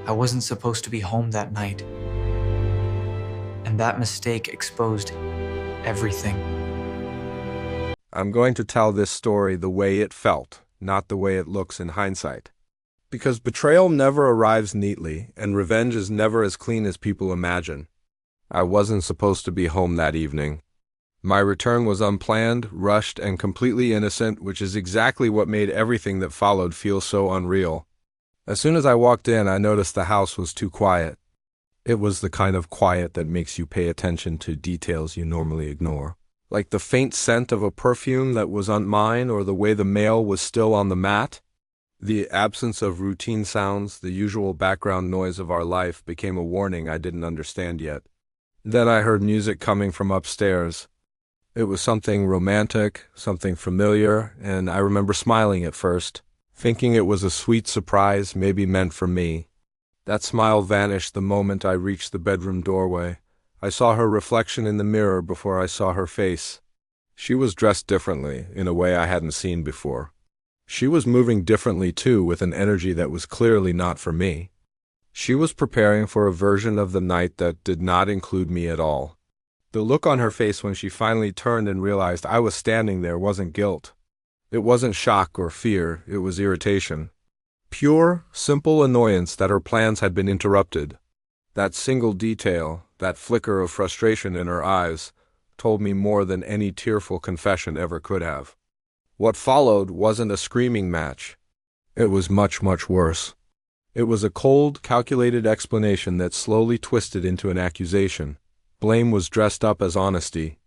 I wasn't supposed to be home that night. And that mistake exposed everything. I'm going to tell this story the way it felt, not the way it looks in hindsight. Because betrayal never arrives neatly, and revenge is never as clean as people imagine. I wasn't supposed to be home that evening. My return was unplanned, rushed, and completely innocent, which is exactly what made everything that followed feel so unreal. As soon as I walked in, I noticed the house was too quiet. It was the kind of quiet that makes you pay attention to details you normally ignore. Like the faint scent of a perfume that wasn't mine, or the way the mail was still on the mat. The absence of routine sounds, the usual background noise of our life, became a warning I didn't understand yet. Then I heard music coming from upstairs. It was something romantic, something familiar, and I remember smiling at first, thinking it was a sweet surprise, maybe meant for me. That smile vanished the moment I reached the bedroom doorway. I saw her reflection in the mirror before I saw her face. She was dressed differently, in a way I hadn't seen before. She was moving differently too, with an energy that was clearly not for me. She was preparing for a version of the night that did not include me at all. The look on her face when she finally turned and realized I was standing there wasn't guilt. It wasn't shock or fear, it was irritation. Pure, simple annoyance that her plans had been interrupted. That single detail, that flicker of frustration in her eyes, told me more than any tearful confession ever could have. What followed wasn't a screaming match. It was much, much worse. It was a cold, calculated explanation that slowly twisted into an accusation. Blame was dressed up as honesty.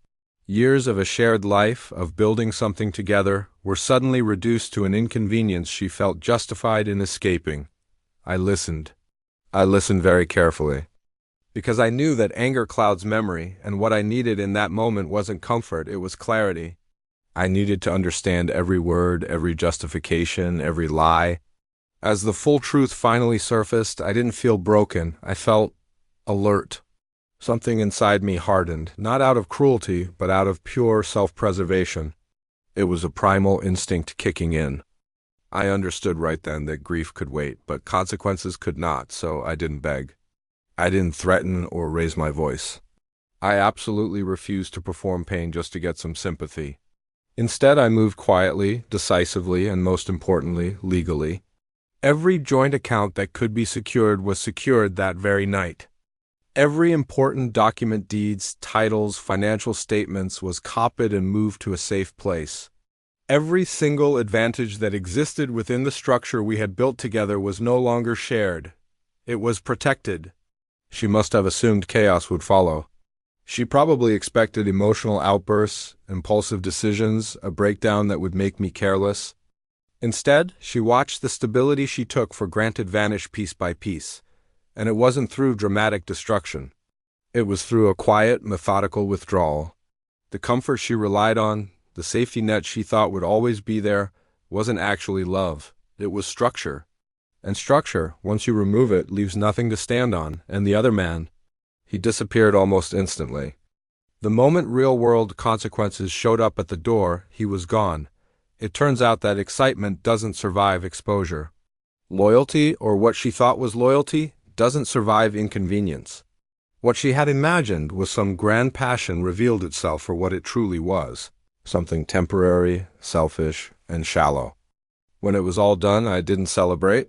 Years of a shared life, of building something together, were suddenly reduced to an inconvenience she felt justified in escaping. I listened. I listened very carefully. Because I knew that anger clouds memory, and what I needed in that moment wasn't comfort, it was clarity. I needed to understand every word, every justification, every lie. As the full truth finally surfaced, I didn't feel broken. I felt alert. Something inside me hardened, not out of cruelty, but out of pure self-preservation. It was a primal instinct kicking in. I understood right then that grief could wait, but consequences could not, so I didn't beg. I didn't threaten or raise my voice. I absolutely refused to perform pain just to get some sympathy. Instead, I moved quietly, decisively, and most importantly, legally. Every joint account that could be secured was secured that very night. Every important document, deeds, titles, financial statements was copied and moved to a safe place. Every single advantage that existed within the structure we had built together was no longer shared. It was protected. She must have assumed chaos would follow. She probably expected emotional outbursts, impulsive decisions, a breakdown that would make me careless. Instead, she watched the stability she took for granted vanish piece by piece. And it wasn't through dramatic destruction. It was through a quiet, methodical withdrawal. The comfort she relied on, the safety net she thought would always be there, wasn't actually love. It was structure. And structure, once you remove it, leaves nothing to stand on, and the other man, he disappeared almost instantly. The moment real-world consequences showed up at the door, he was gone. It turns out that excitement doesn't survive exposure. Loyalty, or what she thought was loyalty, doesn't survive inconvenience. What she had imagined was some grand passion revealed itself for what it truly was, something temporary, selfish, and shallow. When it was all done, I didn't celebrate.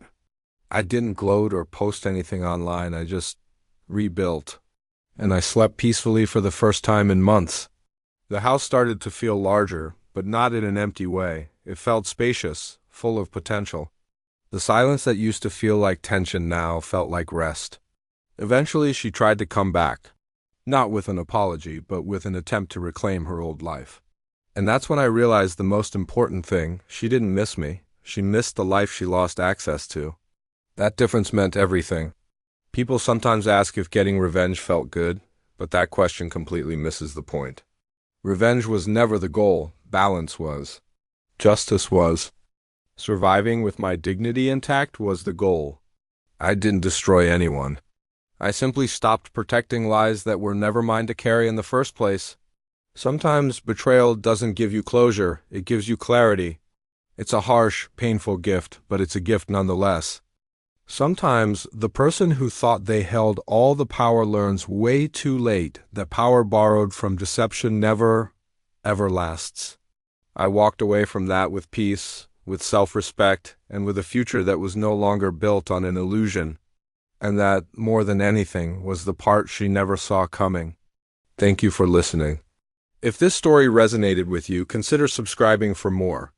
I didn't gloat or post anything online. I just rebuilt. And I slept peacefully for the first time in months. The house started to feel larger, but not in an empty way. It felt spacious, full of potential. The silence that used to feel like tension now felt like rest. Eventually, she tried to come back. Not with an apology, but with an attempt to reclaim her old life. And that's when I realized the most important thing. She didn't miss me. She missed the life she lost access to. That difference meant everything. People sometimes ask if getting revenge felt good, but that question completely misses the point. Revenge was never the goal. Balance was. Justice was. Surviving with my dignity intact was the goal. I didn't destroy anyone. I simply stopped protecting lies that were never mine to carry in the first place. Sometimes betrayal doesn't give you closure, it gives you clarity. It's a harsh, painful gift, but it's a gift nonetheless. Sometimes the person who thought they held all the power learns way too late that power borrowed from deception never, ever lasts. I walked away from that with peace, with self-respect, and with a future that was no longer built on an illusion, and that, more than anything, was the part she never saw coming. Thank you for listening. If this story resonated with you, consider subscribing for more.